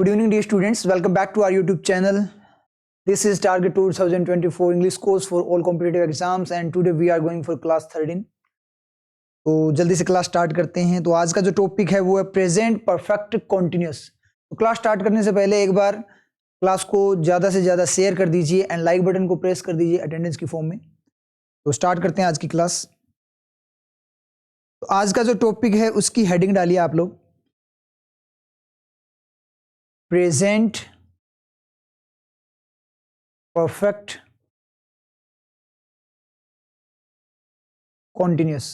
Good evening, dear students. Welcome back to our YouTube channel. This is Target 2024 English course for all competitive exams, and today we are going for class 13. तो जल्दी से class start करते हैं। तो आज का जो topic है वो है प्रेजेंट परफेक्ट कॉन्टिन्यूस। तो क्लास स्टार्ट करने से पहले एक बार क्लास को ज़्यादा से ज़्यादा शेयर कर दीजिए एंड लाइक बटन को प्रेस कर दीजिए अटेंडेंस की फॉर्म में। तो स्टार्ट करते हैं आज की क्लास। तो आज का जो टॉपिक है उसकी हेडिंग डालिए आप लोग, प्रेजेंट परफेक्ट कॉन्टिन्यूस।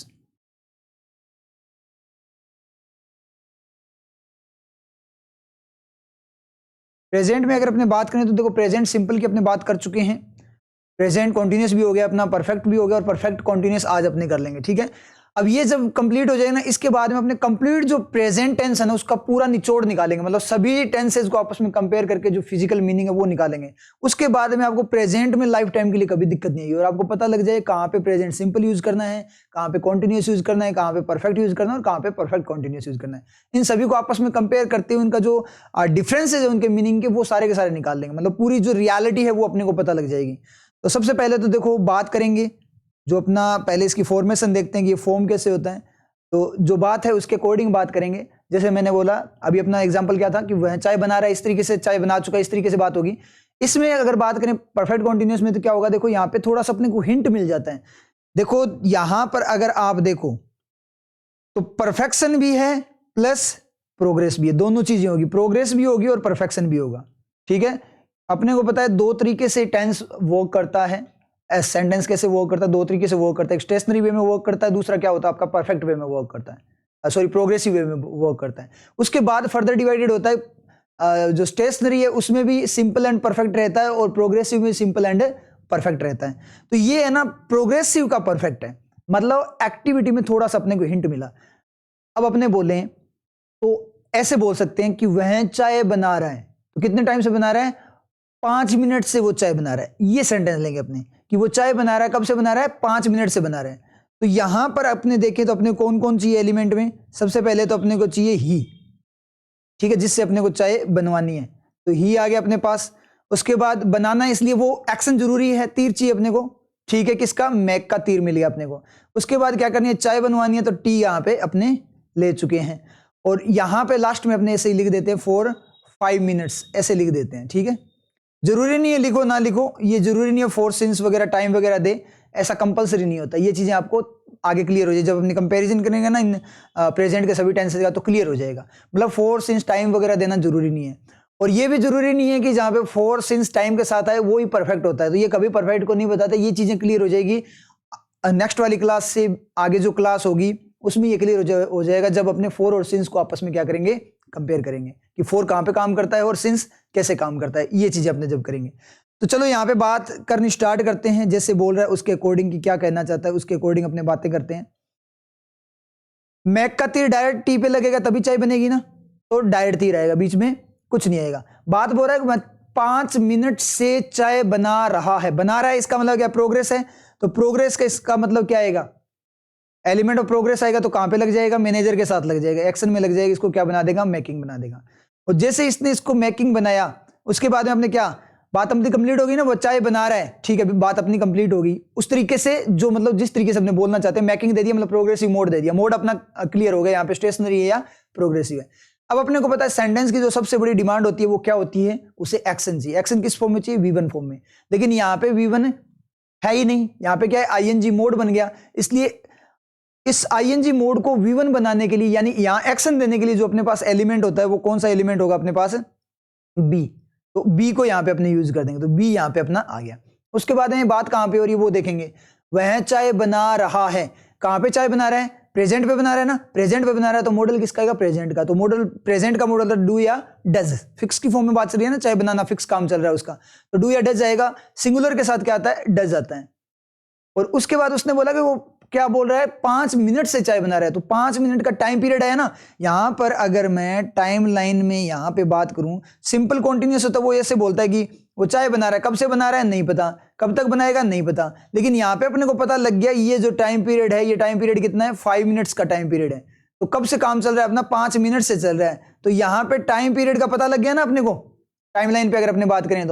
प्रेजेंट में अगर अपने बात करें तो देखो, प्रेजेंट सिंपल की अपने बात कर चुके हैं, प्रेजेंट कॉन्टिन्यूस भी हो गया अपना, परफेक्ट भी हो गया और परफेक्ट कॉन्टिन्यूस आज अपने कर लेंगे। ठीक है, अब ये जब कंप्लीट हो जाएगा ना, इसके बाद में अपने कंप्लीट जो प्रेजेंट टेंस है ना उसका पूरा निचोड़ निकालेंगे, मतलब सभी टेंसेस को आपस में कंपेयर करके जो फिजिकल मीनिंग है वो निकालेंगे। उसके बाद में आपको प्रेजेंट में लाइफ टाइम के लिए कभी दिक्कत नहीं है और आपको पता लग जाए कहाँ पे प्रेजेंट सिंपल यूज करना है, कहाँ पे कॉन्टिन्यूस यूज करना है, कहाँ पे परफेक्ट यूज करना है और कहाँ पे परफेक्ट कॉन्टिन्यूस यूज करना है। इन सभी को आपस में कंपेयर करते हुए उनका जो डिफरेंसेज है उनके मीनिंग के वो सारे के सारे निकाल लेंगे, मतलब पूरी जो रियलिटी है वो अपने को पता लग जाएगी। तो सबसे पहले तो देखो बात करेंगे जो अपना, पहले इसकी फॉर्मेशन देखते हैं कि ये फॉर्म कैसे होता है। तो जो बात है उसके अकॉर्डिंग बात करेंगे। जैसे मैंने बोला अभी अपना एग्जांपल क्या था कि वह चाय बना रहा है, इस तरीके से चाय बना चुका है, इस तरीके से बात होगी। इसमें अगर बात करें परफेक्ट कॉन्टिन्यूस में तो क्या होगा, देखो यहाँ पे थोड़ा सा अपने को हिंट मिल जाता है। देखो यहाँ पर अगर आप देखो तो परफेक्शन भी है प्लस प्रोग्रेस भी है, दोनों चीजें होगी, प्रोग्रेस भी होगी और परफेक्शन भी होगा। ठीक है, अपने को पता है दो तरीके से टेंस वर्क करता है, सेंटेंस कैसे वर्क करता है, दो तरीके से वर्क करता है। एक स्टेशनरी वे में वर्क करता है, दूसरा क्या होता है आपका परफेक्ट वे में वर्क करता है, सॉरी प्रोग्रेसिव वे में वर्क करता है। उसके बाद फर्दर डिवाइडेड होता है, जो स्टेशनरी है उसमें भी सिंपल एंड परफेक्ट रहता है और प्रोग्रेसिव में सिंपल एंड परफेक्ट रहता है। तो ये है ना प्रोग्रेसिव का परफेक्ट है, मतलब एक्टिविटी में थोड़ा सा अपने को हिंट मिला। अब अपने बोले तो ऐसे बोल सकते हैं कि वह चाय बना रहा है, तो कितने टाइम से बना रहा है, 5 मिनट से वो चाय बना रहा है। ये सेंटेंस लेंगे अपने कि वो चाय बना रहा है, कब से बना रहा है, 5 मिनट से बना रहा है। तो यहां पर अपने देखें तो अपने कौन कौन चाहिए एलिमेंट में, सबसे पहले तो अपने को चाहिए ही, ठीक है, जिससे अपने को चाय बनवानी है, तो ही आ गया अपने पास। उसके बाद बनाना, इसलिए वो एक्शन जरूरी है, तीर चाहिए अपने को, ठीक है, किसका, मैक का तीर मिल गया अपने को। उसके बाद क्या करनी है, चाय बनवानी है, तो टी यहाँ पे अपने ले चुके हैं और यहां पे लास्ट में अपने ऐसे ही लिख देते हैं फॉर 5 मिनट्स, ऐसे लिख देते हैं। ठीक है, जरूरी नहीं है लिखो ना लिखो, ये जरूरी नहीं है फोर सिंस वगैरह टाइम वगैरह दे, ऐसा कंपलसरी नहीं होता। ये चीजें आपको आगे क्लियर हो जाए जब अपनी कंपैरिजन करेंगे ना इन प्रेजेंट के सभी टेंसेस का, तो क्लियर हो जाएगा। मतलब फोर सिंस टाइम वगैरह देना जरूरी नहीं है, और ये भी जरूरी नहीं है कि जहां पे फोर सिंस टाइम के साथ आए वो ही परफेक्ट होता है, तो ये कभी परफेक्ट को नहीं बताता। ये चीजें क्लियर हो जाएगी नेक्स्ट वाली क्लास से, आगे जो क्लास होगी उसमें ये क्लियर हो जाएगा जब अपने फोर और सिंस को आपस में क्या करेंगे, कंपेयर करेंगे कि फोर कहां पे काम करता है और सिंस कैसे काम करता है। ये चीजें अपने जब करेंगे तो चलो यहाँ पे बात करनी स्टार्ट करते हैं। जैसे बोल रहा है उसके अकॉर्डिंग कि क्या कहना चाहता है उसके अकॉर्डिंग अपने बातें करते हैं। मैक का तीर डायरेक्ट टी पे लगेगा तभी चाय बनेगी ना, तो डायरेक्ट तीर आएगा, बीच में कुछ नहीं आएगा। बात बोल रहा है 5 मिनट से चाय बना रहा है, बना रहा है इसका मतलब क्या, प्रोग्रेस है, तो प्रोग्रेस का इसका मतलब क्या आएगा, एलिमेंट ऑफ प्रोग्रेस आएगा, तो कहां पे लग जाएगा, मैनेजर के साथ लग जाएगा, एक्शन में लग जाएगा, इसको क्या बना देगा, मेकिंग बना देगा। और जैसे इसने इसको मेकिंग बनाया उसके बाद में अपने क्या, बात अपनी कंप्लीट होगी ना, वो चाय बना रहा है, ठीक है, बात अपनी कंप्लीट होगी। उस तरीके से जो मतलब जिस तरीके से अपने बोलना चाहते हैं, मेकिंग दे दिया, मतलब प्रोग्रेसिव मोड दे दिया, मोड अपना क्लियर हो गया, यहाँ पे स्टेशनरी है या प्रोग्रेसिव है। अब अपने को पता है सेंटेंस की जो सबसे बड़ी डिमांड होती है वो क्या होती है, उसे एक्शन चाहिए। एक्शन किस फॉर्म में चाहिए, V1 फॉर्म में, लेकिन यहाँ पे V1 है ही नहीं, यहाँ पे क्या है, ING मोड बन गया। इसलिए इस ING मोड को V1 बनाने के लिए, यानी यहां एक्शन देने के लिए जो अपने पास एलिमेंट होता है वो कौन सा एलिमेंट होगा अपने पास, B, तो B को यहां पे अपने यूज कर देंगे, तो B यहां पे अपना आ गया। उसके बाद में बात कहां पे हो रही है वो देखेंगे, वह चाय बना रहा है, कहां पे चाय बना रहा है, प्रेजेंट पे बना रहा है ना, प्रेजेंट पे बना रहा है, तो मॉडल किसका आएगा, प्रेजेंट का, तो मॉडल प्रेजेंट का मॉडल डू या डज, फिक्स की फॉर्म में बात चल रही है ना, चाय बनाना फिक्स काम चल रहा है उसका, तो डू या डज आएगा। सिंगुलर के साथ क्या आता है, डज आता है। और उसके बाद उसने बोला कि वो क्या बोल रहा है, 5 मिनट से चाय बना रहा है, तो 5 मिनट का टाइम पीरियड है ना। यहां पर अगर मैं टाइम लाइन में यहां पे बात करूं, सिंपल कॉन्टिन्यूस होता है, वो ऐसे बोलता है कि वो चाय बना रहा है, कब से बना रहा है नहीं पता, कब तक बनाएगा नहीं पता, लेकिन यहां पे अपने को पता लग गया ये जो टाइम पीरियड है, ये टाइम पीरियड कितना है, 5 मिनट्स का टाइम पीरियड है। तो कब से काम चल रहा है अपना? 5 मिनट से चल रहा है। तो यहाँ पे टाइम पीरियड का पता लग गया ना अपने को, टाइमलाइन पे अगर अपने बात करें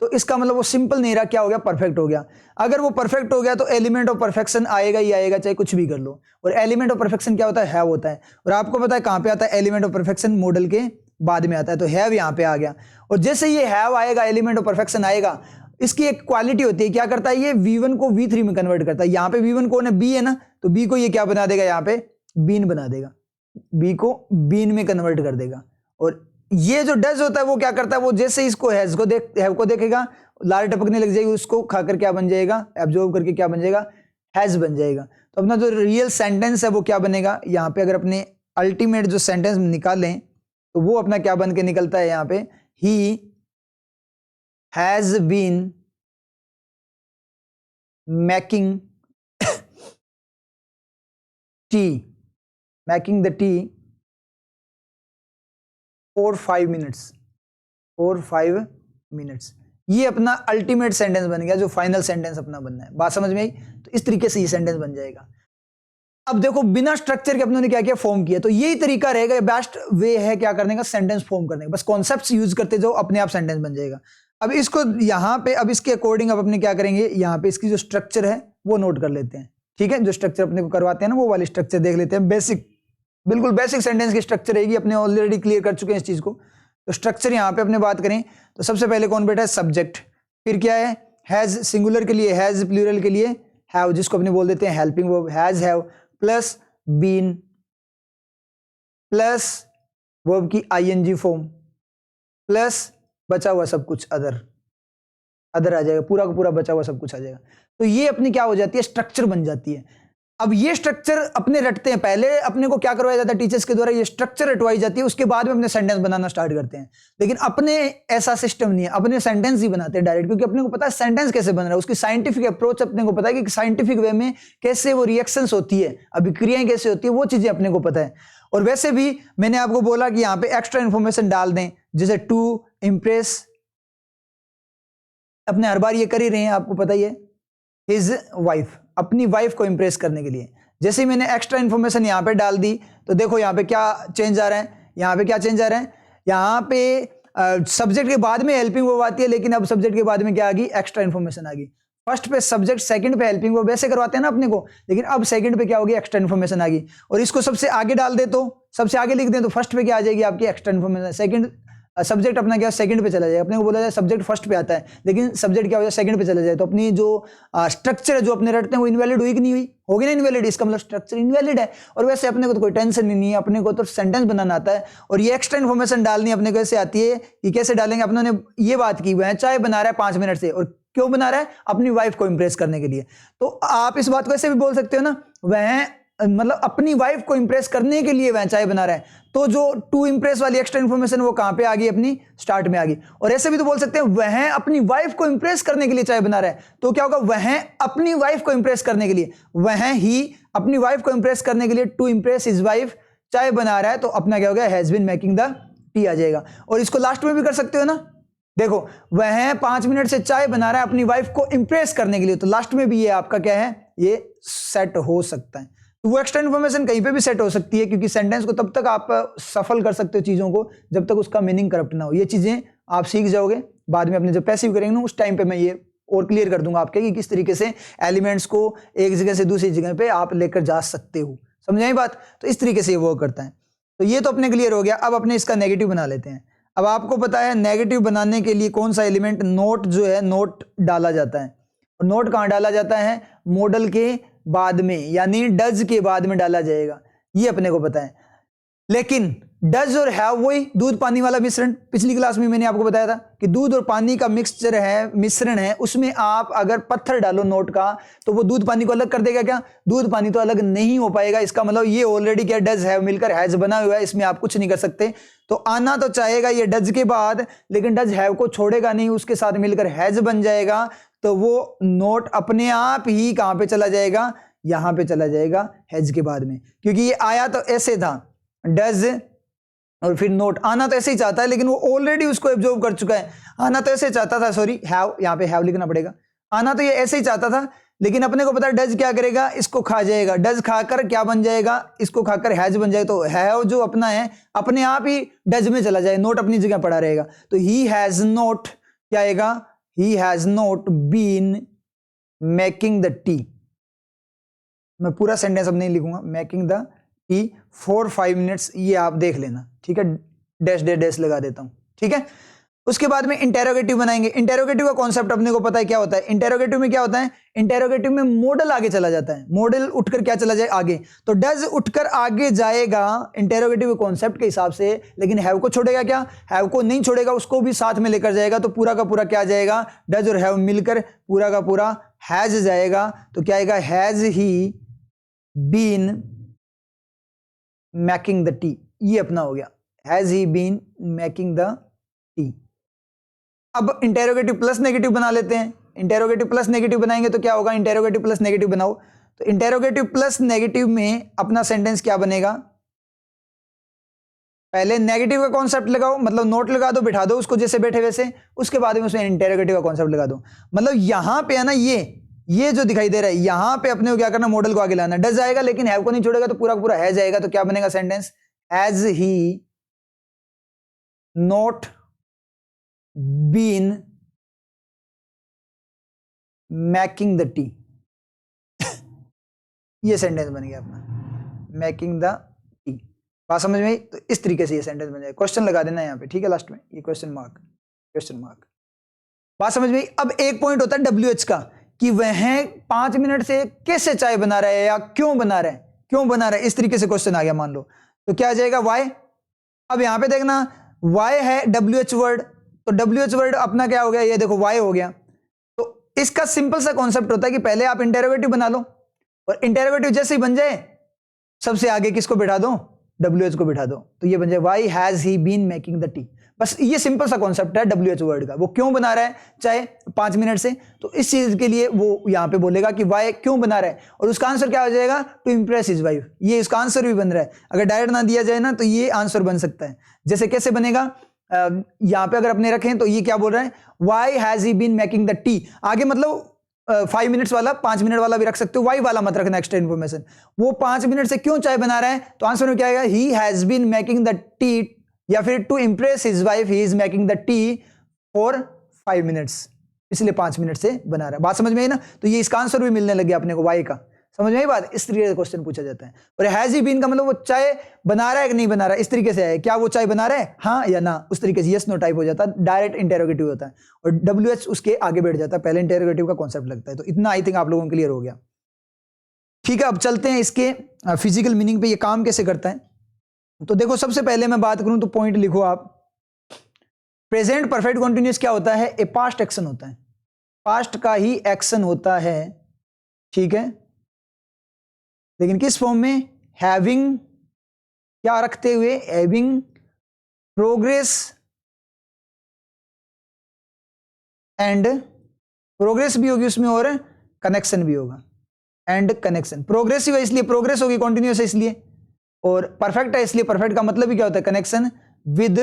तो इसका मतलब वो सिंपल नहीं रहा, क्या हो गया? परफेक्ट हो गया। अगर वो परफेक्ट हो गया तो एलिमेंट ऑफ परफेक्शन आएगा ही आएगा, चाहे कुछ भी कर लो। और एलिमेंट ऑफ परफेक्शन क्या होता है? हैव होता है। और आपको पता है कहाँ पे आता है एलिमेंट ऑफ परफेक्शन? मॉडल के बाद में आता है। तो हैव यहाँ पे आ गया। और जैसे ये हैव आएगा, एलिमेंट ऑफ परफेक्शन आएगा, इसकी एक क्वालिटी होती है, क्या करता है ये? V1 को V3 में कन्वर्ट करता है। यहाँ पे V1 कौन है? B है ना, तो B को ये क्या बना देगा? यहाँ पे बीन बना देगा, B को बीन में कन्वर्ट कर देगा। और ये जो डज होता है वो क्या करता है? वो जैसे इसको हैव को देखेगा, लार टपकने लग जाएगी, उसको खाकर क्या बन जाएगा? एब्जॉर्ब करके क्या बन जाएगा? हैज बन जाएगा। तो अपना जो रियल सेंटेंस है वो क्या बनेगा? यहाँ पे अगर अपने अल्टीमेट जो सेंटेंस निकालें तो वो अपना क्या बन के निकलता है? यहाँ पे he has been making tea, making the tea for 5 minutes। ये अपना अल्टीमेट सेंटेंस बन गया, जो फाइनल सेंटेंस अपना बनना है। बात समझ में आई? तो इस तरीके से ये सेंटेंस बन जाएगा। अब देखो बिना स्ट्रक्चर के अपनों ने क्या किया? फॉर्म किया। तो यही तरीका रहेगा, बेस्ट वे है क्या करने का? सेंटेंस फॉर्म करने का। बस कॉन्सेप्ट्स यूज करते जाओ, अपने आप सेंटेंस बन जाएगा। अब इसको यहाँ पे, अब इसके अकॉर्डिंग अब अपने क्या करेंगे? यहाँ पे इसकी जो स्ट्रक्चर है वो नोट कर लेते हैं। ठीक है, जो स्ट्रक्चर अपने को करवाते हैं ना, वो वाली स्ट्रक्चर देख लेते हैं। बेसिक, बिल्कुल बेसिक सेंटेंस की स्ट्रक्चर रहेगी, अपने ऑलरेडी क्लियर कर चुके हैं इस चीज को। तो स्ट्रक्चर यहाँ पे अपने बात करें तो सबसे पहले कौन बैठा है? सब्जेक्ट। फिर क्या है? हैज सिंगुलर के लिए हैज, प्लूरल के लिए हैव, जिसको अपने बोल देते हैं helping verb, has have, plus been, plus verb की आईएनजी फॉर्म, प्लस बचा हुआ सब कुछ अदर आ जाएगा, पूरा का पूरा बचा हुआ सब कुछ आ जाएगा। तो ये अपनी क्या हो जाती है? स्ट्रक्चर बन जाती है। अब ये स्ट्रक्चर अपने रटते हैं, पहले अपने को क्या करवाया जाता है? टीचर्स के द्वारा ये स्ट्रक्चर रटवाई जाती है, उसके बाद में अपने सेंटेंस बनाना स्टार्ट करते हैं। लेकिन अपने ऐसा सिस्टम नहीं है, अपने सेंटेंस ही बनाते हैं डायरेक्ट, क्योंकि अपने को पता है सेंटेंस कैसे बन रहा है, उसकी साइंटिफिक अप्रोच अपने को पता है कि साइंटिफिक वे में कैसे वो रिएक्शंस होती है, अभिक्रियाएं कैसे होती है, वो चीजें अपने को पता है। और वैसे भी मैंने आपको बोला कि यहाँ पे एक्स्ट्रा इन्फॉर्मेशन डाल दें, जैसे टू इम्प्रेस, अपने हर बार ये कर ही रहे हैं, आपको पता ही है, हिज वाइफ, अपनी वाइफ को इंप्रेस करने के लिए। जैसे ही मैंने एक्स्ट्रा इन्फॉर्मेशन यहाँ पे डाल दी तो देखो यहाँ पे क्या चेंज आ रहा है? यहाँ पे क्या चेंज आ रहा है? यहाँ पे सब्जेक्ट के बाद में हेल्पिंग वर्ब आती है, लेकिन अब सब्जेक्ट के बाद में क्या आ गई? एक्स्ट्रा इन्फॉर्मेशन आ गई। फर्स्ट पे सब्जेक्ट, सेकंड पे हेल्पिंग वर्ब, वैसे करवाते हैं ना अपने को, लेकिन अब सेकंड पे क्या होगी? एक्स्ट्रा इन्फॉर्मेशन आ गई। और इसको सबसे आगे डाल दे, तो सबसे आगे लिख दें तो फर्स्ट पे क्या आ जाएगी? आपकी एक्स्ट्रा इन्फॉर्मेशन। सेकंड सब्जेक्ट अपना क्या सेकंड पे चला जाए, अपने को बोला जाए सब्जेक्ट फर्स्ट पे आता है, लेकिन सब्जेक्ट क्या हो जाए? सेकंड पे चला जाए, तो अपनी जो स्ट्रक्चर है जो अपने रटते हैं वो इनवैलिड हुई कि नहीं हुई? होगी ना इनवैलिड, इसका मतलब स्ट्रक्चर इनवैलिड है। और वैसे अपने को तो कोई टेंशन ही नहीं है, अपने को तो सेंटेंस बनाना आता है। और ये एक्स्ट्रा इन्फॉर्मेशन डालनी अपने को ऐसे आती है कि कैसे डालेंगे? अपने ने ये बात की, वह चाय बना रहा है 5 मिनट से, और क्यों बना रहा है? अपनी वाइफ को इंप्रेस करने के लिए। तो आप इस बात को ऐसे भी बोल सकते हो ना, वह मतलब अपनी वाइफ को इंप्रेस करने के लिए वह चाय बना रहा है। तो जो टू इंप्रेस वाली एक्स्ट्रा इन्फॉर्मेशन वो कहां पे आ गई? अपनी स्टार्ट में आ गई। और ऐसे भी तो बोल सकते हैं वह अपनी वाइफ को इंप्रेस करने के लिए चाय बना रहा है, तो क्या होगा? वह अपनी वाइफ को इंप्रेस करने के लिए, वह ही अपनी वाइफ को इंप्रेस करने के लिए, टू इंप्रेस हिज वाइफ, चाय बना रहा है, तो अपना क्या हो गया? Has been making the tea आ जाएगा। और इसको लास्ट में भी कर सकते हो ना, देखो वह 5 मिनट से चाय बना रहा है अपनी वाइफ को इंप्रेस करने के लिए, तो लास्ट में भी ये आपका क्या है? ये सेट हो सकता है। तो वो एक्स्ट्रा इन्फॉर्मेशन कहीं पे भी सेट हो सकती है, क्योंकि सेंटेंस को तब तक आप सफल कर सकते हो चीजों को जब तक उसका मीनिंग करप्ट ना हो। ये चीजें आप सीख जाओगे बाद में, अपने जब पैसिव करेंगे ना उस टाइम पे मैं ये और क्लियर कर दूंगा आपके कि किस तरीके से एलिमेंट्स को एक जगह से दूसरी जगह पे आप लेकर जा सकते हो। समझ आई बात? तो इस तरीके से ये वर्क करता है। तो ये तो अपने क्लियर हो गया। अब अपने इसका नेगेटिव बना लेते हैं। अब आपको पता है नेगेटिव बनाने के लिए कौन सा एलिमेंट? नोट जो है, नोट डाला जाता है। और नोट कहाँ डाला जाता है? मॉडल के बाद में, यानी डज के बाद में डाला जाएगा, ये अपने को पता है। लेकिन डज और हैव वही दूध पानी वाला मिश्रण, पिछली क्लास में मैंने आपको बताया था कि दूध और पानी का मिक्सचर है, मिश्रण है, उसमें आप अगर पत्थर डालो नोट का तो वो दूध पानी को अलग कर देगा क्या? दूध पानी तो अलग नहीं हो पाएगा। इसका मतलब ये ऑलरेडी क्या डज हैव मिलकर हैज बना हुआ है, इसमें आप कुछ नहीं कर सकते। तो आना तो चाहेगा ये डज के बाद, लेकिन डज हैव को छोड़ेगा नहीं, उसके साथ मिलकर हैज बन जाएगा। तो वो नोट अपने आप ही कहां पे चला जाएगा? यहां पे चला जाएगा हैज के बाद में, क्योंकि ये आया तो ऐसे था डज और फिर नोट, आना तो ऐसे ही चाहता है लेकिन वो ऑलरेडी उसको एब्जॉर्ब कर चुका है। आना तो ऐसे चाहता था, सॉरी हैव, यहाँ पे हैव लिखना पड़ेगा। आना तो ये ऐसे ही चाहता था लेकिन अपने को पता है डज क्या करेगा, इसको खा जाएगा, डज खाकर क्या बन जाएगा, इसको खाकर हैज बन जाएगा। तो हैव जो अपना है अपने आप ही डज में चला जाए, नोट अपनी जगह पड़ा रहेगा। तो ही हैज नॉट क्या आएगा, he has not been making the tea. मैं पूरा सेंटेंस अब नहीं लिखूंगा, making the tea for 5 minutes, ये आप देख लेना, ठीक है, डैश डैश डैश लगा देता हूं, ठीक है। उसके बाद में इंटेरोगेटिव बनाएंगे। इंटेरोगेटिव का कॉन्सेप्ट अपने को पता है क्या होता है। इंटेरोगेटिव में क्या होता है, इंटेरोगेटिव में मॉडल आगे चला जाता है, मॉडल उठकर क्या चला जाए आगे, तो डज उठकर आगे जाएगा इंटेरोगेटिव कॉन्सेप्ट के हिसाब से, लेकिन हैव को छोड़ेगा क्या, हैव को नहीं छोड़ेगा, उसको भी साथ में लेकर जाएगा। तो पूरा का पूरा क्या जाएगा, डज और हैव मिलकर पूरा का पूरा हैज जाएगा। तो क्या आएगा, has he been making the tea, ये अपना हो गया, has he been making the tea. अब इंटेरोगेटिव प्लस नेगेटिव बना लेते हैं। इंटेरोगेटिव प्लस नेगेटिव बनाएंगे तो क्या होगा, इंटेरोगेटिव प्लस नेगेटिव बनाओ। तो इंटेरोगेटिव प्लस नेगेटिव में अपना सेंटेंस क्या बनेगा, पहले नेगेटिव का कॉन्सेप्ट लगाओ, मतलब नोट लगा दो, बिठा दो उसको जैसे बैठे वैसे, उसके बाद में उसमें इंटेरोगेटिव का कॉन्सेप्ट लगा दो। मतलब यहां पे है ना, ये जो दिखाई दे रहा है, यहां पे अपने को क्या करना, मॉडल को आगे लाना। डज आएगा लेकिन हैव को नहीं छोड़ेगा तो पूरा पूरा हैज आएगा। तो क्या बनेगा sentence, has he not been making the tea. ये सेंटेंस बन गया अपना, मेकिंग द टी। बात समझ में आई? तो इस तरीके से ये सेंटेंस बन जाएगा। क्वेश्चन लगा देना यहाँ पे, ठीक है, लास्ट में ये क्वेश्चन मार्क। बात समझ में आई? अब एक पॉइंट होता है WH का, कि वह 5 मिनट से कैसे चाय बना रहा है या क्यों बना रहा है, इस तरीके से क्वेश्चन आ गया मान लो, तो क्या आ जाएगा, वाई। अब यहां पे देखना, वाई है WH वर्ड, तो WH वर्ड अपना क्या हो गया, ये देखो वाई हो गया। तो इसका सिंपल सा कॉन्सेप्ट होता है कि पहले आप इंटेरोगेटिव बना लो, और इंटेरोगेटिव जैसे ही बन जाए सबसे आगे किसको बिठा दो, WH को बिठा दो। तो ये बन जाए, why has he been making the tea. बस ये सिंपल सा कॉन्सेप्ट है WH वर्ड का, वो क्यों बना रहा है चाहे 5 मिनट से, तो इस चीज के लिए वो यहां पे बोलेगा कि वाई क्यों बना रहा है, और उसका आंसर क्या हो जाएगा, टू इंप्रेस हिज वाइफ। ये इसका आंसर भी बन रहा है, अगर डायरेक्ट ना दिया जाए ना तो ये आंसर बन सकता है। जैसे कैसे बनेगा, यहां पे अगर अपने रखें तो ये क्या बोल रहा है, why has he been making the tea. आगे मतलब 5 मिनट्स वाला 5 मिनट वाला भी रख सकते हो, वाई वाला मत रखना एक्स्ट्रा इन्फॉर्मेशन। वो 5 मिनट से क्यों चाय बना रहा है, तो आंसर में क्या आएगा, he has been making the tea, या फिर to impress his wife he is making the tea for 5 minutes, इसलिए 5 मिनट से बना रहा है। बात समझ में आई ना? तो ये इसका आंसर भी मिलने लग गया अपने को, वाई का। समझ में आई बात? इस तरीके से क्वेश्चन पूछा जाता है। और हैज ही बीन का मतलब वो चाय बना रहा है कि नहीं बना रहा है, इस तरीके से है, क्या वो चाय बना रहा है, हाँ या ना, उस तरीके से यस नो टाइप हो जाता है, डायरेक्ट इंटेरोगेटिव होता है, और WH उसके आगे बैठ जाता है, पहले इंटेरोगेटिव का कॉन्सेप्ट लगता है। तो इतना आई थिंक आप लोगों को क्लियर हो गया, ठीक है। अब चलते हैं इसके फिजिकल मीनिंग पे, ये काम कैसे करता है। तो देखो, सबसे पहले मैं बात करूं तो पॉइंट लिखो आप, प्रेजेंट परफेक्ट कॉन्टिन्यूअस क्या होता है, ए पास्ट एक्शन होता है, पास्ट का ही एक्शन होता है, ठीक है, लेकिन किस फॉर्म में, हैविंग क्या रखते हुए, हैविंग प्रोग्रेस एंड, प्रोग्रेस भी होगी उसमें और कनेक्शन भी होगा, एंड कनेक्शन। प्रोग्रेसिव है इसलिए प्रोग्रेस होगी, कॉन्टिन्यूअस है इसलिए, और परफेक्ट है इसलिए परफेक्ट का मतलब ही क्या होता है, कनेक्शन विद,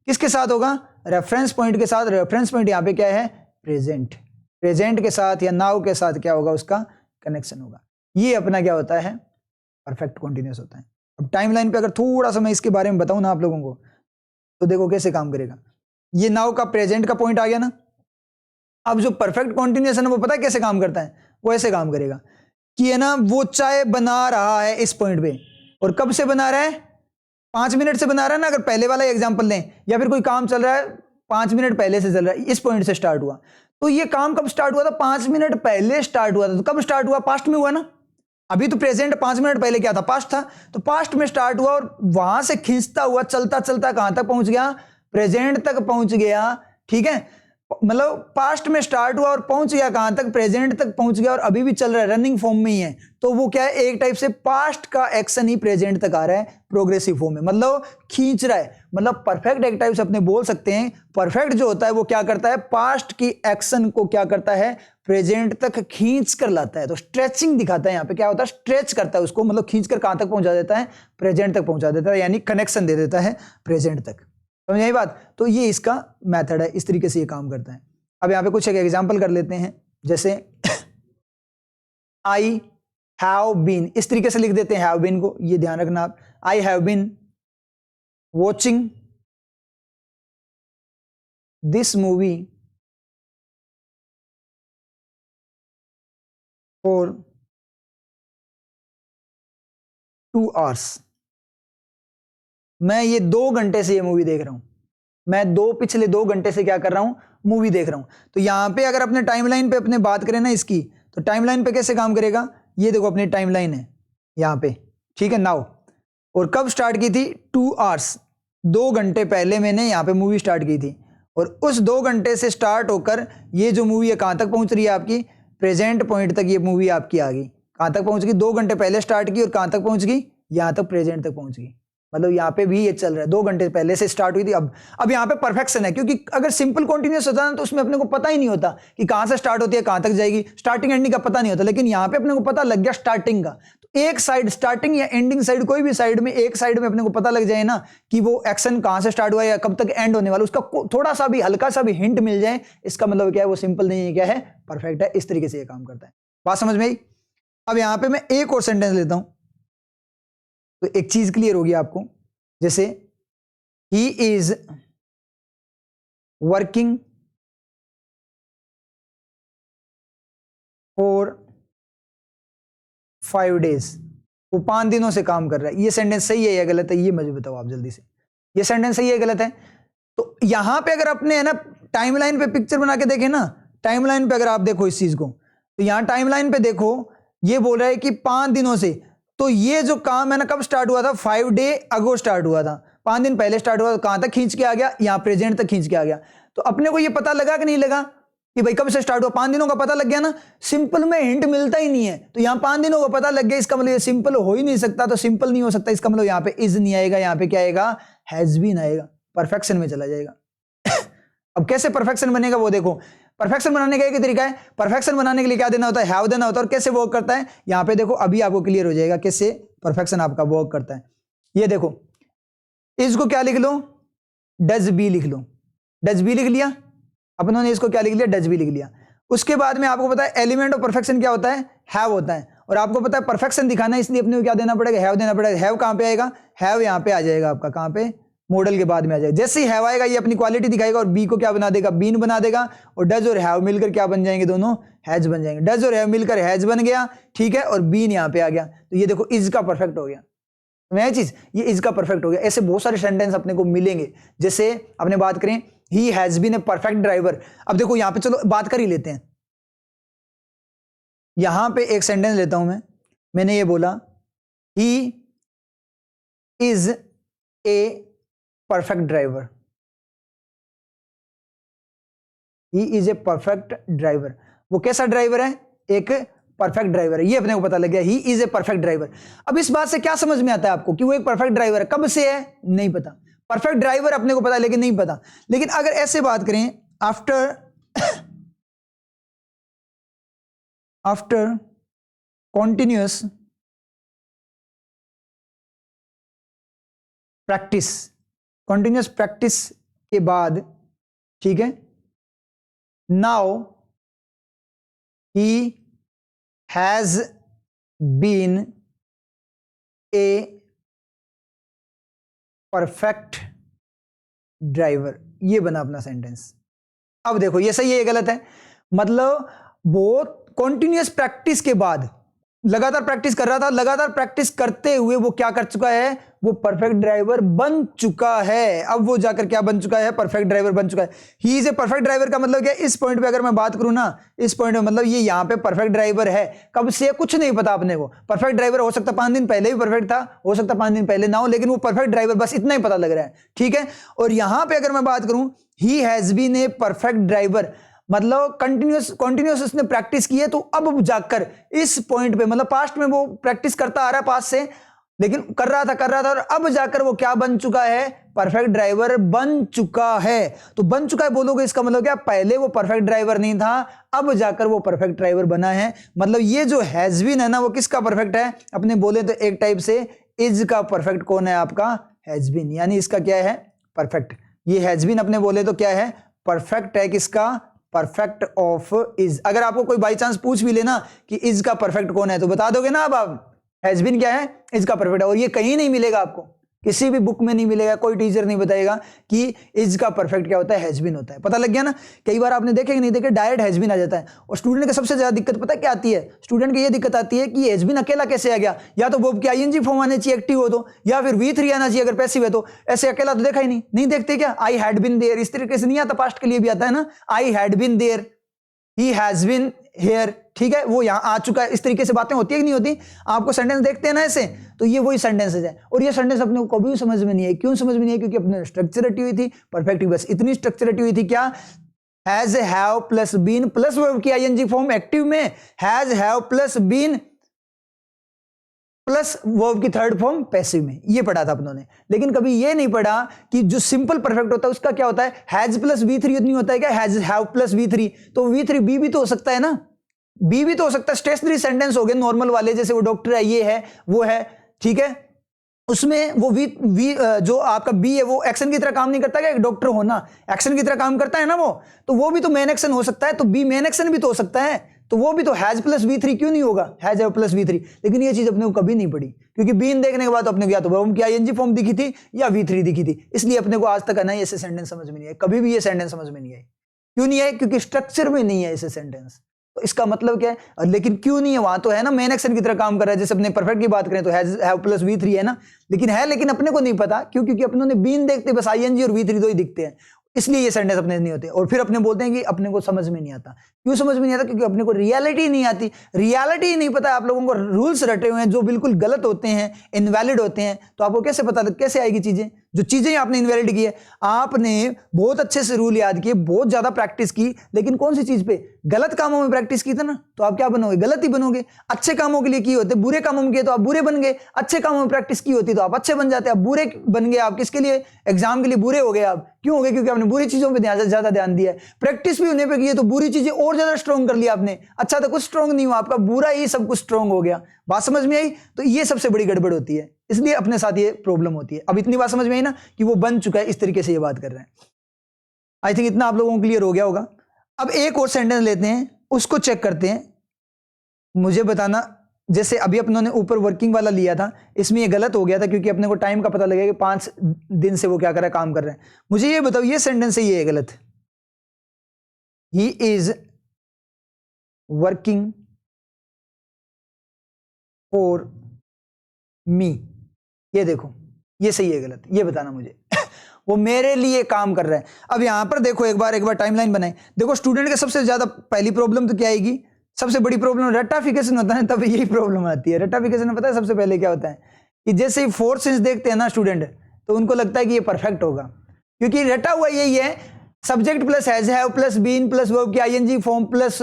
किसके साथ होगा, रेफरेंस पॉइंट के साथ। रेफरेंस पॉइंट यहां पे क्या है, प्रेजेंट, प्रेजेंट के साथ या नाउ के साथ क्या होगा, उसका कनेक्शन होगा। ये अपना क्या होता है, परफेक्ट कॉन्टिन्यूअस होता है। अब टाइमलाइन पे अगर थोड़ा सा मैं इसके बारे में बताऊं ना आप लोगों को, तो देखो कैसे काम करेगा। ये नाउ का प्रेजेंट का पॉइंट आ गया ना। अब जो परफेक्ट कॉन्टिन्यूअस है ना, वो पता है कैसे काम करता है, वो ऐसे काम करेगा कि है ना, वो चाय बना रहा है इस पॉइंट पे, और कब से बना रहा है, 5 मिनट से बना रहा है ना, अगर पहले वाला एग्जांपल लें, या फिर कोई काम चल रहा है 5 मिनट पहले से चल रहा है, इस पॉइंट से स्टार्ट हुआ, तो ये काम कब स्टार्ट हुआ था, 5 मिनट पहले स्टार्ट हुआ था। तो कब स्टार्ट हुआ, पास्ट में हुआ ना, अभी तो प्रेजेंट 5 मिनट पहले क्या था, पास्ट था, तो पास्ट में स्टार्ट हुआ, और वहां से खींचता हुआ चलता चलता कहां तक पहुंच गया, प्रेजेंट तक पहुंच गया, ठीक है। मतलब पास्ट में स्टार्ट हुआ और पहुंच गया कहां तक, प्रेजेंट तक पहुंच गया, और अभी भी चल रहा है, रनिंग फॉर्म में ही है। तो वो क्या है, एक टाइप से पास्ट का एक्शन ही प्रेजेंट तक आ रहा है, प्रोग्रेसिव फॉर्म में, मतलब खींच रहा है। मतलब परफेक्ट एक टाइप से अपने बोल सकते हैं, परफेक्ट जो होता है वो क्या करता है, पास्ट की एक्शन को क्या करता है, प्रेजेंट तक खींच कर लाता है। तो स्ट्रेचिंग दिखाता है, यहाँ पे क्या होता है, स्ट्रेच करता है उसको, मतलब खींच कर कहां तक पहुंचा देता है, प्रेजेंट तक पहुंचा देता है, यानी कनेक्शन दे देता है प्रेजेंट तक। समझ आई बात? तो ये इसका मेथड है, इस तरीके से ये काम करता है। अब यहाँ पे कुछ एक एग्जांपल कर लेते हैं, जैसे आई हैव बीन, इस तरीके से लिख देते हैं हैव बीन को, ये ध्यान रखना आप। I have been watching this movie for 2 hours। मैं ये 2 घंटे से ये मूवी देख रहा हूं, मैं पिछले 2 घंटे से क्या कर रहा हूं, मूवी देख रहा हूं। तो यहां पे अगर अपने टाइमलाइन पे अपने बात करें ना इसकी, तो टाइमलाइन पे कैसे काम करेगा, ये देखो अपनी टाइमलाइन है यहां पे, ठीक है नाउ। और कब स्टार्ट की थी, 2 hours, 2 घंटे पहले मैंने यहां पे मूवी स्टार्ट की थी। और उस 2 घंटे से स्टार्ट होकर ये जो मूवी है कहां तक पहुंच रही है आपकी, प्रेजेंट पॉइंट तक ये मूवी आपकी आ गई। कहां तक पहुंच गई, 2 घंटे पहले स्टार्ट की और कहां तक पहुंच गई, यहां तक प्रेजेंट तक पहुंच गई। मतलब यहाँ पे भी ये चल रहा है, 2 घंटे पहले से स्टार्ट हुई थी, अब यहाँ पे परफेक्शन है। क्योंकि अगर सिंपल कॉन्टिन्यूस होता ना तो उसमें अपने को पता ही नहीं होता कि कहां से स्टार्ट होती है कहां तक जाएगी, स्टार्टिंग एंडिंग का पता नहीं होता। लेकिन यहाँ पे अपने को पता लग गया स्टार्टिंग का, तो एक साइड स्टार्टिंग या एंडिंग साइड, कोई भी साइड में एक साइड में अपने को पता लग जाए ना कि वो एक्शन कहां से स्टार्ट हुआ है या कब तक एंड होने वाला, उसका थोड़ा सा भी हल्का सा भी हिंट मिल जाए, इसका मतलब क्या है, वो सिंपल नहीं है, क्या है, परफेक्ट है। इस तरीके से ये काम करता है। बात समझ में आई। अब यहां पे मैं एक और सेंटेंस लेता हूं तो एक चीज क्लियर होगी आपको। जैसे he is working for 5 days, वो 5 दिनों से काम कर रहा है। ये सेंटेंस सही है या गलत है, ये मुझे बताओ आप जल्दी से। ये सेंटेंस सही है गलत है। तो यहां पे अगर अपने है ना टाइमलाइन पे पिक्चर बना के देखें ना, टाइमलाइन पे अगर आप देखो इस चीज को, तो यहां टाइमलाइन पे देखो ये बोल रहा है कि 5 दिनों से। तो ये जो काम है ना कब स्टार्ट हुआ था, 5 days ago स्टार्ट हुआ था, 5 दिन पहले स्टार्ट हुआ। तो कहां तक खींच के आ गया, यहां प्रेजेंट तक खींच के आ गया। तो अपने को ये पता लगा कि नहीं लगा कि भाई कब से स्टार्ट हुआ, 5 दिनों का पता लग गया ना। सिंपल में हिंट मिलता ही नहीं है, तो यहां 5 दिनों का पता लग गया, इसका मतलब ये सिंपल हो ही नहीं सकता। तो सिंपल नहीं हो सकता, इसका मतलब यहां पे इज नहीं आएगा, यहां पे क्या आएगा, हैज बीन आएगा, परफेक्शन में चला जाएगा। अब कैसे परफेक्शन बनेगा वो देखो। परफेक्शन बनाने का एक तरीका है, परफेक्शन बनाने के लिए क्या देना होता है, हैव देना होता है। और कैसे वर्क करता है यहां पे देखो, अभी आपको क्लियर हो जाएगा कैसे परफेक्शन आपका वर्क करता है। ये देखो, इसको क्या लिख लो, डज बी लिख लो, डज बी लिख लिया अपनों ने, इसको क्या लिख लिया, डज बी लिख लिया। उसके बाद में आपको पता है एलिमेंट ऑफ परफेक्शन क्या होता है, हैव होता है। और आपको पता है परफेक्शन दिखाना है, इसलिए अपने को क्या देना पड़ेगा, हैव देना पड़ेगा। हैव कहां पे आएगा, हैव यहां पे आ जाएगा आपका, कहां पे, मॉडल के बाद में आ जाएगा। जैसे ही हैव आएगा ये अपनी क्वालिटी दिखाएगा और बी को क्या बना देगा, बीन बना देगा। और डज और हैव मिलकर क्या बन जाएंगे, दोनों हैज बन जाएंगे। डज और हैव मिलकर हैज बन गया, ठीक है, और बीन यहां पे आ गया। तो ये देखो इज का परफेक्ट हो गया, नया चीज, ये इज का परफेक्ट हो गया। ऐसे बहुत सारे सेंटेंस अपने को मिलेंगे। जैसे अपने बात करें, he has been a perfect driver. अब देखो यहां पे चलो बात कर ही लेते हैं। यहां पे एक सेंटेंस लेता हूं मैंने ये बोला, he is a perfect driver, he is a perfect driver. वो कैसा ड्राइवर है, एक परफेक्ट ड्राइवर है, ये अपने को पता लग गया, he is a perfect driver. अब इस बात से क्या समझ में आता है आपको कि वो एक परफेक्ट ड्राइवर है, कब से है नहीं पता। परफेक्ट ड्राइवर अपने को पता लेकिन नहीं पता। लेकिन अगर ऐसे बात करें, after continuous practice, continuous practice के बाद, ठीक है, now he has been a perfect driver. ये बना अपना सेंटेंस। अब देखो ये सही है ये गलत है, मतलब बहुत कॉन्टिन्यूअस प्रैक्टिस के बाद, लगातार प्रैक्टिस कर रहा था, लगातार प्रैक्टिस करते हुए वो क्या कर चुका है, वो परफेक्ट ड्राइवर बन चुका है। अब वो जाकर क्या बन चुका है, परफेक्ट ड्राइवर बन चुका है। He is a perfect driver का मतलब क्या, इस पॉइंट पे अगर मैं बात करूं ना, इस पॉइंट पे मतलब ये यहां पे परफेक्ट ड्राइवर है। कब से, कुछ नहीं पता अपने को। परफेक्ट ड्राइवर हो सकता 5 दिन पहले भी परफेक्ट था, हो सकता 5 दिन पहले ना हो, लेकिन वो परफेक्ट ड्राइवर, बस इतना ही पता लग रहा है, ठीक है। और यहां पर अगर मैं बात करूं, he has been a perfect driver, मतलब कंटिन्यूअस उसने प्रैक्टिस की है। तो अब जाकर इस पॉइंट पे, मतलब पास्ट में वो प्रैक्टिस करता आ रहा है पास्ट से, लेकिन कर रहा था और अब जाकर वो क्या बन चुका है, परफेक्ट ड्राइवर बन चुका है। तो बन चुका है बोलोगे, इसका मतलब क्या, पहले वो परफेक्ट ड्राइवर नहीं था, अब जाकर वो परफेक्ट ड्राइवर बना है। मतलब ये जो हैज बीन है ना, वो किसका परफेक्ट है, अपने बोले तो एक टाइप से इज का परफेक्ट कौन है आपका, हैज बीन, यानी इसका क्या है, परफेक्ट। ये हैज बीन अपने बोले तो क्या है, परफेक्ट है किसका, परफेक्ट ऑफ इज। अगर आपको कोई बाई चांस पूछ भी लेना कि इज का परफेक्ट कौन है तो बता दोगे ना अब आप हैज बीन क्या है, इज का परफेक्ट है। और ये कहीं नहीं मिलेगा आपको, किसी भी बुक में नहीं मिलेगा, कोई टीचर नहीं बताएगा कि इज का परफेक्ट क्या होता है, हैज बीन होता है। पता लग गया ना। कई बार आपने देखे कि नहीं देखे, डायरेक्ट हैज बीन आ जाता है। और स्टूडेंट को सबसे ज्यादा दिक्कत पता क्या आती है, स्टूडेंट की ये दिक्कत आती है कि हैज बीन अकेला कैसे आ गया, या तो वर्ब की आईएनजी फॉर्म आने चाहिए एक्टिव हो तो, या फिर V3 आना चाहिए अगर पैसिव है तो। ऐसे अकेला तो देखा ही नहीं देखते क्या, आई हैड बीन देयर इस तरीके से नहीं आता, पास्ट के लिए भी आता है ना, I had been there, he has been here, ठीक है, वो यहां आ चुका है। इस तरीके से बातें होती है कि नहीं होती, आपको सेंटेंस देखते हैं ना ऐसे, तो ये वही सेंटेंसेज है। और ये सेंटेंस अपने को कभी समझ में नहीं है। क्यों समझ में नहीं है, क्योंकि अपने स्ट्रक्चर रटी हुई थी परफेक्ट, बस इतनी स्ट्रक्चर रटी हुई थी। क्या, has have plus been plus verb की आईएनजी फॉर्म एक्टिव में, has have plus been plus verb की थर्ड फॉर्म पैसिव में, ये पढ़ा था अपनों ने। लेकिन कभी ये नहीं पढ़ा कि जो सिंपल परफेक्ट होता है उसका क्या होता है, हैज प्लस V3 नहीं होता है क्या, हैज हैव प्लस V3, तो V3 बी भी तो हो सकता है ना, बी भी तो हो सकता है। स्टेशनरी सेंटेंस हो गए नॉर्मल वाले, जैसे वो डॉक्टर है, ये है, वो है, ठीक है, उसमें वो वी जो आपका बी है वो एक्शन की तरह काम नहीं करता क्या, एक डॉक्टर होना एक्शन की तरह काम करता है ना वो, तो वो भी तो मेन एक्शन हो सकता है, तो बी मेन एक्शन भी तो हो सकता है, तो वो भी तो हैज प्लस V3 क्यों नहीं होगा, हैज हैव प्लस V3। लेकिन ये चीज अपने को कभी नहीं पड़ी, क्योंकि बीन देखने के बाद अपने को या तो वर्ब की आईएनजी फॉर्म दिखी थी या V3 दिखी थी, इसलिए अपने को आज तक है ना ऐसे सेंटेंस समझ में नहीं आए, कभी भी ये सेंटेंस समझ में नहीं आए। क्यों नहीं आए, क्योंकि स्ट्रक्चर में नहीं है ऐसे सेंटेंस। तो इसका मतलब क्या है, लेकिन क्यों नहीं है, वहां तो है ना मेन एक्शन की तरह काम कर रहा है। जैसे अपने परफेक्ट की बात करें तो हैज हैव प्लस V3 है ना, लेकिन है, लेकिन अपने को नहीं पता क्यों, क्योंकि अपनों ने बीन देखते बस आईएनजी और V3 दो ही दिखते हैं, इसलिए ये सेंटेंस अपने नहीं होते। और फिर अपने बोलते हैं कि अपने को समझ में नहीं आता। क्यों समझ में नहीं आता, क्योंकि अपने को रियलिटी नहीं आती, रियलिटी नहीं पता। आप लोगों को रूल्स रटे हुए हैं जो बिल्कुल गलत होते हैं, इनवैलिड होते हैं, तो आपको कैसे पता, कैसे आएगी चीजें, जो चीजें आपने इनवैलिड की है। आपने बहुत अच्छे से रूल याद किए, बहुत ज्यादा प्रैक्टिस की, लेकिन कौन सी चीज पे, गलत कामों में प्रैक्टिस की था ना, तो आप क्या बनोगे, गलत ही बनोगे। अच्छे कामों के लिए किए होते, बुरे कामों में किए तो आप बुरे बन गए, अच्छे कामों में प्रैक्टिस की होती तो आप अच्छे बन जाते, आप बुरे बन गए, आप किसके लिए, एग्जाम के लिए बुरे हो गए आप। क्यों हो गए, क्योंकि आपने बुरी चीजों पे ज्यादा ध्यान दिया है। प्रैक्टिस भी होने पे की है तो बुरी चीजें और ज्यादा स्ट्रॉन्ग कर लिया आपने, अच्छा तो कुछ स्ट्रॉन्ग नहीं हुआ, आपका बुरा ही सब कुछ स्ट्रॉन्ग हो गया। बात समझ में आई, तो ये सबसे बड़ी गड़बड़ होती है, इसलिए अपने साथ ये प्रॉब्लम होती है। अब इतनी बात समझ में आई ना कि वो बन चुका है, इस तरीके से ये बात कर रहे हैं। आई थिंक इतना आप लोगों को क्लियर हो गया होगा। अब एक और सेंटेंस लेते हैं, उसको चेक करते हैं, मुझे बताना। जैसे अभी अपनों ने ऊपर वर्किंग वाला लिया था, इसमें ये गलत हो गया था क्योंकि अपने को टाइम का पता लगेगा कि 5 दिन से वो क्या कर रहा है, काम कर रहे हैं। मुझे ये बताओ, ये सेंटेंस है, ये है गलत, he is working for me, ये देखो, ये सही है गलत, ये बताना मुझे। वो मेरे लिए काम कर रहा है। अब यहां पर देखो, एक बार टाइमलाइन बनाए, देखो स्टूडेंट के सबसे ज्यादा पहली प्रॉब्लम तो क्या आएगी, सबसे बड़ी प्रॉब्लम रट्टाफिकेशन होता है, तब यही प्रॉब्लम आती है। रट्टाफिकेशन में पता है सबसे पहले क्या होता है, कि जैसे ही फोर सेंस देखते हैं ना स्टूडेंट, तो उनको लगता है कि ये परफेक्ट होगा, क्योंकि रटा हुआ यही है, subject plus has have plus been plus verb की ING form plus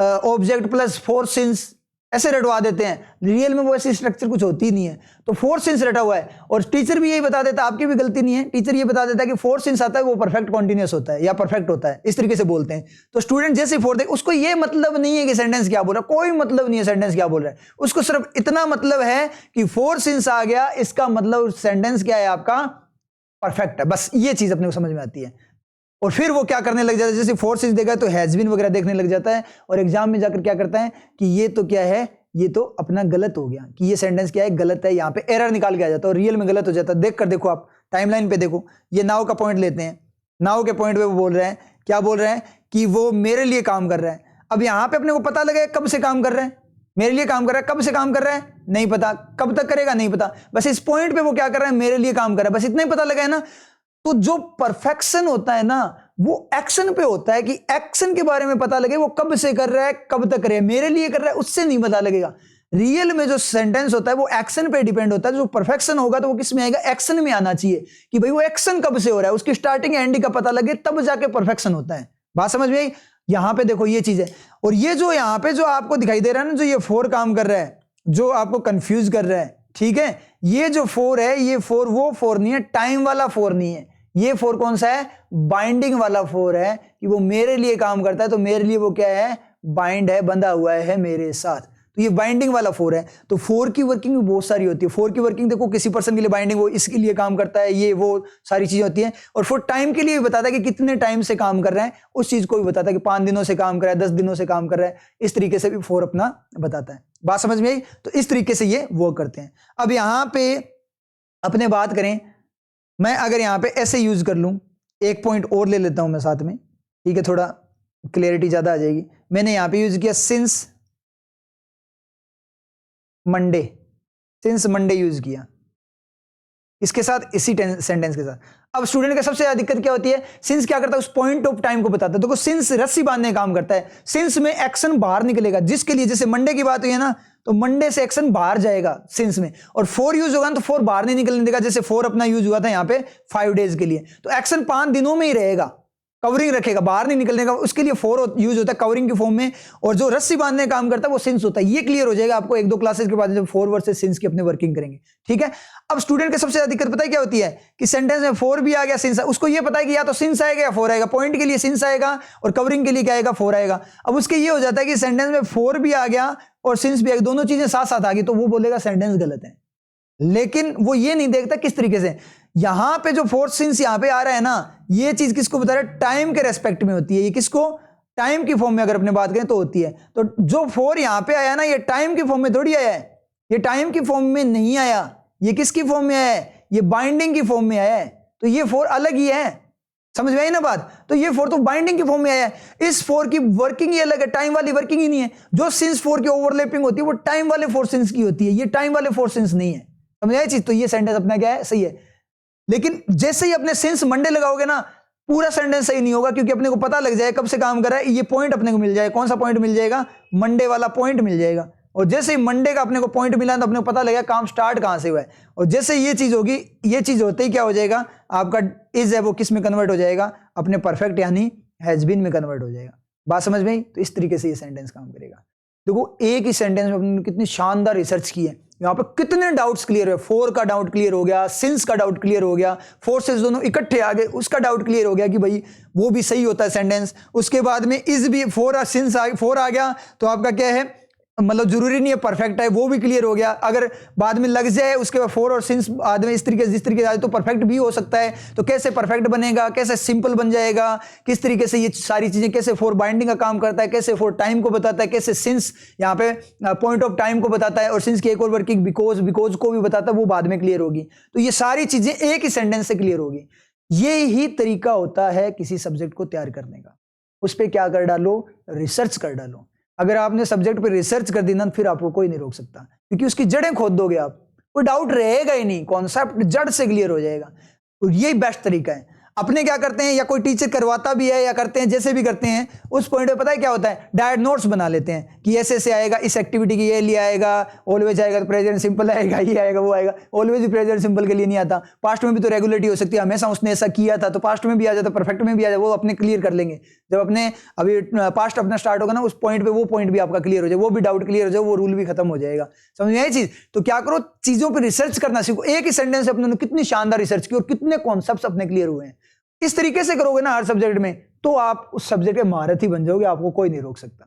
object plus for since, ऐसे रटवा देते हैं। रियल में वो ऐसी स्ट्रक्चर कुछ होती नहीं है, तो फोर सेंस रटा हुआ है। और टीचर भी यही बता देता है, आपकी भी गलती नहीं है, टीचर ये बता देता है कि फोर सेंस आता है वो परफेक्ट कॉन्टिन्यूस होता है या परफेक्ट होता है, इस तरीके से बोलते हैं। तो स्टूडेंट जैसे फोर देख, उसको ये मतलब नहीं है कि सेंटेंस क्या बोल रहा है, कोई मतलब नहीं है सेंटेंस क्या बोल रहा है, उसको सिर्फ इतना मतलब है कि फोर सेंस आ गया, इसका मतलब सेंटेंस क्या है आपका, परफेक्ट है। बस ये चीज अपने को समझ में आती है। और फिर वो क्या करने लग जाता है, जैसे फोर सेंस देगा तो हैज बीन वगैरह देखने लग जाता है, और एग्जाम में जाकर क्या करता है कि ये तो क्या है, ये तो अपना गलत हो गया, कि ये सेंटेंस क्या है, गलत है, यहाँ पे एरर निकाल के आ जाता है और रियल में गलत हो जाता है। देख कर देखो, आप टाइमलाइन पे देखो, ये नाउ का पॉइंट लेते हैं, नाउ के पॉइंट पे वो बोल रहे हैं, क्या बोल रहे हैं कि वो मेरे लिए काम कर रहा है। अब यहाँ पे अपने को पता लगे कब से काम कर रहा है, मेरे लिए काम कर रहा है, कब से काम कर रहा है नहीं पता, कब तक करेगा नहीं पता, बस इस पॉइंट पे वो क्या कर रहा है, मेरे लिए काम कर रहा है, बस इतना ही पता लगा है ना। तो जो परफेक्शन होता है ना, वो एक्शन पे होता है, कि एक्शन के बारे में पता लगे, वो कब से कर रहा है, कब तक कर रहा है, मेरे लिए कर रहा है, उससे नहीं पता लगेगा। रियल में जो सेंटेंस होता है वो एक्शन पे डिपेंड होता है। जो परफेक्शन होगा तो वो किस में आएगा, एक्शन में आना चाहिए, कि भाई वो एक्शन कब से हो रहा है, उसकी स्टार्टिंग एंड का पता लगे, तब जाके परफेक्शन होता है। बात समझ में आई। यहां पे देखो ये चीज है, और ये जो यहां पे जो आपको दिखाई दे रहा है ना, जो ये फोर काम कर रहा है, जो आपको कंफ्यूज कर रहा है, ठीक है, ये जो फोर है, ये फोर वो फोर नहीं है, टाइम वाला फोर नहीं है, ये फोर कौन सा है, बाइंडिंग वाला फोर है, कि वो मेरे लिए काम करता है, तो मेरे लिए वो क्या है, बाइंड है, बंधा हुआ है मेरे साथ। तो ये बाइंडिंग वाला 4 है। तो 4 की वर्किंग भी बहुत सारी होती है। 4 की वर्किंग देखो, किसी पर्सन के लिए बाइंडिंग वो इसके लिए काम करता है, ये वो सारी चीजें होती हैं। और 4 टाइम के लिए भी बताता है कि कितने टाइम से काम कर रहा है, उस चीज को भी बताता है कि 5 दिनों से काम कर रहा है, 10 दिनों से काम कर रहा है, इस तरीके से भी 4 अपना बताता है। बात समझ में आई? तो इस तरीके से ये वर्क करते हैं। अब यहां पे अपने बात करें, मैं अगर यहां पे ऐसे यूज कर लूं, एक पॉइंट और ले लेता हूं मैं साथ में, ठीक है, थोड़ा क्लियरिटी ज्यादा आ जाएगी। मैंने यहां पे यूज किया since Monday, since Monday use किया इसके साथ, इसी सेंटेंस के साथ। अब स्टूडेंट का सबसे ज्यादा दिक्कत क्या होती है, सिंस क्या करता है, उस पॉइंट ऑफ टाइम को बताता है। देखो सिंस रस्सी बांधने का काम करता है, सिंस में एक्शन बाहर निकलेगा, जिसके लिए जैसे मंडे की बात हुई है ना, तो मंडे से एक्शन बाहर जाएगा सिंस में, और 4 यूज होगा ना तो 4 बाहर नहीं निकलने देगा। जैसे 4 अपना यूज हुआ था यहाँ पे 5 डेज के लिए, तो एक्शन 5 दिनों में ही रहेगा, कवरिंग रखेगा, बाहर नहीं निकलने का। उसके लिए 4 यूज होता है कवरिंग की फॉर्म में, और जो रस्सी बांधने का काम करता है वो सिंस होता है। ये क्लियर हो जाएगा आपको 1-2 क्लासेस के बाद जब 4 वर्सेस सिंस की अपने वर्किंग करेंगे, ठीक है। अब स्टूडेंट के सबसे ज्यादा दिक्कत पता है क्या होती है, कि सेंटेंस में 4 भी आ गया, सिंस, उसको ये पता है कि या तो सिंस आएगा या 4 आएगा। पॉइंट के लिए सिंस आएगा और कवरिंग के लिए क्या आएगा, 4 आएगा। अब उसके ये हो जाता है कि सेंटेंस में 4 भी आ गया और सिंस भी आ गया, दोनों चीजें साथ साथ आ गई, तो वो बोलेगा सेंटेंस गलत है। लेकिन वो ये नहीं देखता किस तरीके से, यहां पे जो 4 सिंस यहां पे आ रहा है ना, ये चीज किसको बता रहा है, टाइम के रेस्पेक्ट में होती है। ये किसको, टाइम की फॉर्म में अगर अपने बात करें तो होती है। तो जो 4 यहां पे आया ना, ये टाइम की फॉर्म में थोड़ी आया है, ये टाइम की फॉर्म में नहीं आया, ये किसकी फॉर्म में आया है, ये बाइंडिंग की फॉर्म में आया है। तो ये 4 अलग ही है, समझ में आई ना बात। तो ये 4 तो बाइंडिंग की फॉर्म में आया है, इस 4 की वर्किंग ही अलग है, टाइम वाली वर्किंग ही नहीं है। जो सिंस 4 की ओवरलैपिंग होती है वो टाइम वाले 4 सिंस की होती है, ये टाइम वाले 4 सिंस नहीं है, समझ आई चीज। तो ये सेंटेंस अपना क्या है, सही है। लेकिन जैसे ही अपने सिंस मंडे लगाओगे ना, पूरा सेंटेंस सही नहीं होगा, क्योंकि अपने को पता लग जाए कब से काम कर रहा है। ये पॉइंट अपने को मिल जाएगा, कौन सा पॉइंट मिल जाएगा, मंडे वाला पॉइंट मिल जाएगा। और जैसे ही मंडे का अपने को पॉइंट मिला तो अपने को पता लगेगा काम स्टार्ट कहां से हुआ है। और जैसे ये चीज होगी, ये चीज होते ही क्या हो जाएगा, आपका इज है वो किस में कन्वर्ट हो जाएगा, अपने परफेक्ट यानी हैज बीन में कन्वर्ट हो जाएगा। बात समझ में आई? तो इस तरीके से ये सेंटेंस काम करेगा। देखो एक ही सेंटेंस में अपने कितनी शानदार रिसर्च की है। यहाँ पे कितने डाउट्स क्लियर हुए, 4 का डाउट क्लियर हो गया, सिंस का डाउट क्लियर हो गया, 4 से दोनों इकट्ठे आ गए, उसका डाउट क्लियर हो गया कि भाई वो भी सही होता है सेंटेंस। उसके बाद में इज भी 4 सिंस 4 आ गया, तो आपका क्या है, मतलब जरूरी नहीं है परफेक्ट है, वो भी क्लियर हो गया। अगर बाद में लग जाए उसके बाद 4 और सिंस बाद में इस तरीके जिस तरीके से तो परफेक्ट भी हो सकता है। तो कैसे परफेक्ट बनेगा, कैसे सिंपल बन जाएगा, किस तरीके से ये सारी चीजें, कैसे 4 बाइंडिंग का काम करता है, कैसे 4 टाइम को बताता है, कैसे सिंस यहाँ पे पॉइंट ऑफ टाइम को बताता है, और सिंस की एक और वर्किंग बिकॉज को भी बताता है, वो बाद में क्लियर होगी। तो ये सारी चीजें एक ही सेंटेंस से क्लियर होगी। ये ही तरीका होता है किसी सब्जेक्ट को तैयार करने का। उस पर क्या कर डालो, रिसर्च कर डालो। अगर आपने सब्जेक्ट पे रिसर्च कर दी ना, फिर आपको कोई नहीं रोक सकता, क्योंकि उसकी जड़ें खोद दोगे आप, कोई डाउट रहेगा ही नहीं, कॉन्सेप्ट जड़ से क्लियर हो जाएगा। तो यही बेस्ट तरीका है। अपने क्या करते हैं, या कोई टीचर करवाता भी है या करते हैं, जैसे भी करते हैं, उस पॉइंट पे पता है क्या होता है, डायरेक्ट नोट्स बना लेते हैं कि ऐसे से आएगा, इस एक्टिविटी के ये लिए आएगा, ऑलवेज आएगा तो प्रेजेंट सिंपल आएगा, ये आएगा वो आएगा। ऑलवेज भी प्रेजेंट सिंपल के लिए नहीं आता, पास्ट में भी तो रेगुलरिटी हो सकती है, हमेशा उसने ऐसा किया था तो पास्ट में भी आ जाता, परफेक्ट में भी आ जाए, वो अपने क्लियर कर लेंगे। जब अपने अभी पास्ट अपना स्टार्ट होगा ना, उस पॉइंट पे वो पॉइंट भी आपका क्लियर हो जाए, वो भी डाउट क्लियर हो जाए, वो रूल भी खत्म हो जाएगा। समझ में आई चीज? तो क्या करो, चीजों पर रिसर्च करना सीखो। एक ही सेंटेंस से अपने कितनी शानदार रिसर्च की और कितने कॉन्सेप्ट अपने क्लियर हुए हैं। इस तरीके से करोगे ना हर सब्जेक्ट में, तो आप उस सब्जेक्ट के महारथी बन जाओगे, आपको कोई नहीं रोक सकता।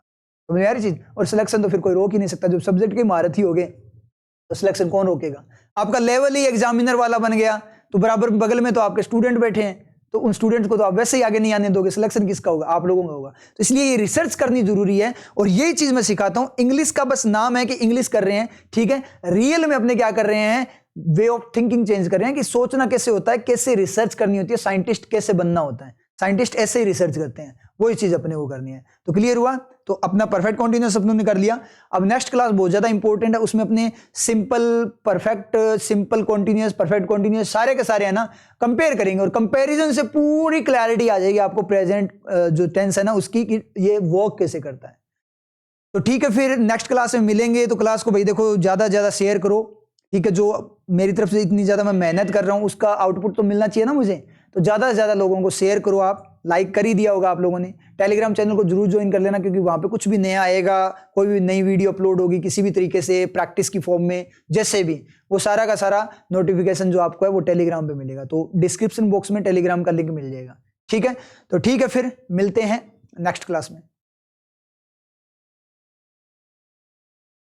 समझ में आ रही चीज? और सिलेक्शन तो फिर कोई रोक ही नहीं सकता। जब सब्जेक्ट के महारथी हो गए तो सिलेक्शन कौन रोकेगा? आपका लेवल ही एग्जामिनर वाला बन गया, तो बराबर बगल में तो आपके स्टूडेंट बैठे हैं, तो उन स्टूडेंट्स को तो आप वैसे ही आगे नहीं आने दोगे। सिलेक्शन किसका होगा? आप लोगों का होगा। तो इसलिए ये रिसर्च करनी जरूरी है, और यही चीज मैं सिखाता हूं। इंग्लिश का बस नाम है कि इंग्लिश कर रहे हैं, ठीक है, रियल में अपने क्या कर रहे हैं, वे ऑफ थिंकिंग चेंज कर रहे हैं कि सोचना कैसे होता है, कैसे रिसर्च करनी होती है, साइंटिस्ट कैसे बनना होता है। साइंटिस्ट ऐसे ही रिसर्च करते हैं, वही चीज अपने को करनी है। तो क्लियर हुआ? तो अपना परफेक्ट कॉन्टिन्यूअस अपने कर लिया। अब नेक्स्ट क्लास बहुत ज्यादा इंपॉर्टेंट है, उसमें अपने simple perfect, simple continuous, perfect continuous सारे के सारे है ना कंपेयर करेंगे, और कंपैरिजन से पूरी क्लैरिटी आ जाएगी आपको प्रेजेंट जो टेंस है ना उसकी, कि ये वर्क कैसे करता है। तो ठीक है, फिर नेक्स्ट क्लास में मिलेंगे। तो क्लास को भाई देखो ज्यादा ज्यादा शेयर करो, ठीक है। जो मेरी तरफ से इतनी ज्यादा मैं मेहनत कर रहा हूं उसका आउटपुट तो मिलना चाहिए ना मुझे, तो ज्यादा से ज्यादा लोगों को शेयर करो। आप लाइक कर ही दिया होगा आप लोगों ने। टेलीग्राम चैनल को जरूर ज्वाइन कर लेना, क्योंकि वहां पे कुछ भी नया आएगा, कोई भी नई वीडियो अपलोड होगी किसी भी तरीके से, प्रैक्टिस की फॉर्म में, जैसे भी, वो सारा का सारा नोटिफिकेशन जो आपको है वो टेलीग्राम पे मिलेगा। तो डिस्क्रिप्शन बॉक्स में टेलीग्राम का लिंक मिल जाएगा, ठीक है। तो ठीक है, फिर मिलते हैं नेक्स्ट क्लास में।